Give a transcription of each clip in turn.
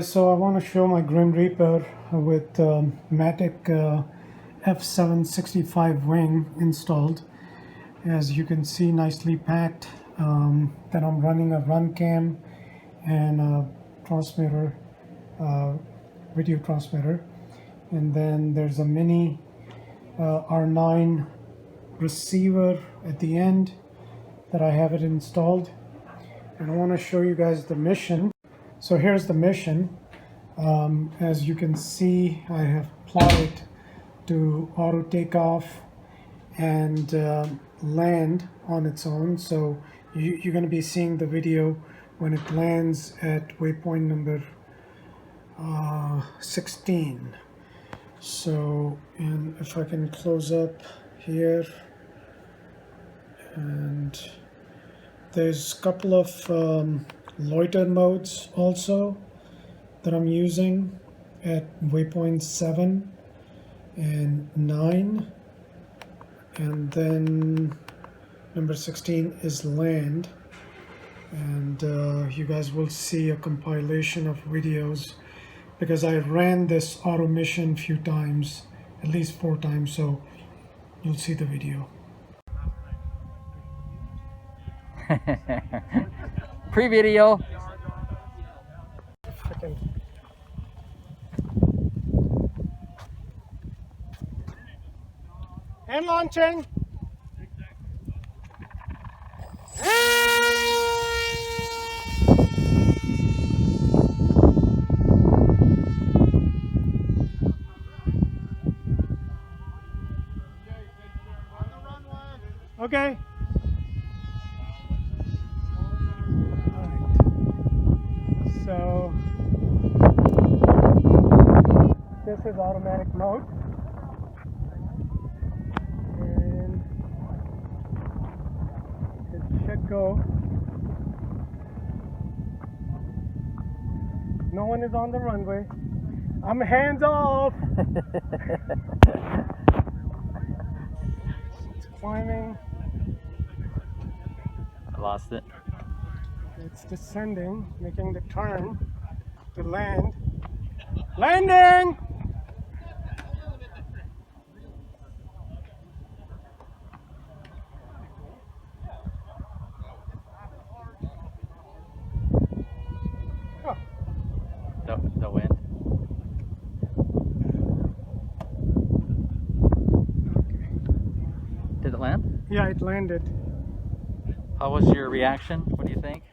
So I want to show my GrimReaper with Matek F765 wing installed. As you can see, nicely packed. Then I'm running a run cam and a transmitter, video transmitter. And then there's a mini R9 receiver at the end that I have it installed. And I want to show you guys the mission. So here's the mission. As you can see, I have plotted to auto takeoff and land on its own. So you're going to be seeing the video when it lands at waypoint number 16. So, and if I can close up here, and there's a couple of loiter modes also that I'm using at waypoint 7 and 9, and then number 16 is land. And you guys will see a compilation of videos because I ran this auto mission a few times, at least 4 times, so you'll see the video. Pre-video. And launching. Okay. So this is automatic mode, and it should go. No one is on the runway. I'm hands off. It's climbing. I lost it. It's descending, making the turn to land. Landing! Oh. The wind. Okay. Did it land? Yeah, it landed. How was your reaction? What do you think?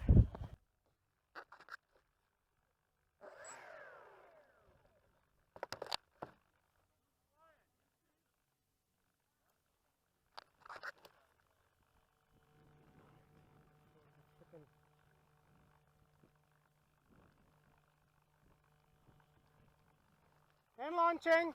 And launching.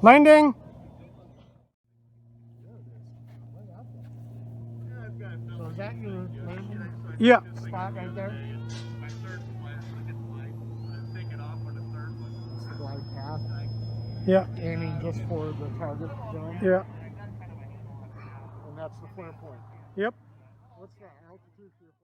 Landing. So is that your landing Yeah. spot right there? That's the glide path. Yeah. Aiming just for the target zone. Yeah. And that's the flare point. Yep. What's the altitude for your